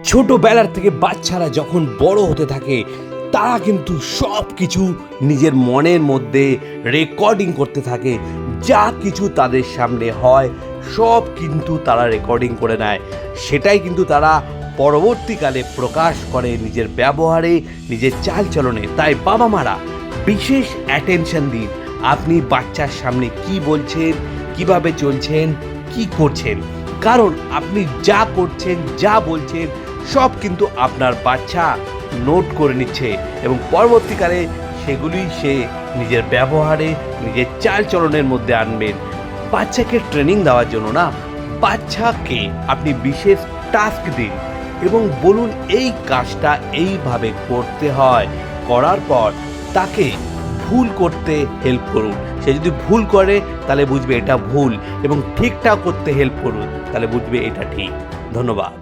ছোটবেলার থেকে বাচ্চারা যখন বড় হতে থাকে তারা কিন্তু সব কিছু নিজের মনের মধ্যে রেকর্ডিং করতে থাকে। যা কিছু তাদের সামনে হয় সব কিন্তু তারা রেকর্ডিং করে নেয়, সেটাই কিন্তু তারা পরবর্তীকালে প্রকাশ করে নিজের ব্যবহারে, নিজের চালচলনে। তাই বাবা মারা বিশেষ অ্যাটেনশন দিন, আপনি বাচ্চার সামনে কি বলছেন, কিভাবে চলছেন, কি করছেন, কারণ আপনি যা করছেন, যা বলছেন সব কিন্তু আপনার বাচ্চা নোট করে নিচ্ছে এবং পরবর্তীকালে সেগুলি সে নিজের ব্যবহারে, নিজের চালচলনের মধ্যে আনবেন। বাচ্চাকে ট্রেনিং দেওয়ার জন্য না, বাচ্চাকে আপনি বিশেষ টাস্ক দিন এবং বলুন এই কাজটা এইভাবে করতে হয়। করার পর তাকে ভুল করতে হেল্প করুন। সে যদি ভুল করে তাহলে বুঝবে এটা ভুল, এবং ঠিকঠাক করতে হেল্প করুন, তাহলে বুঝবে এটা ঠিক। ধন্যবাদ।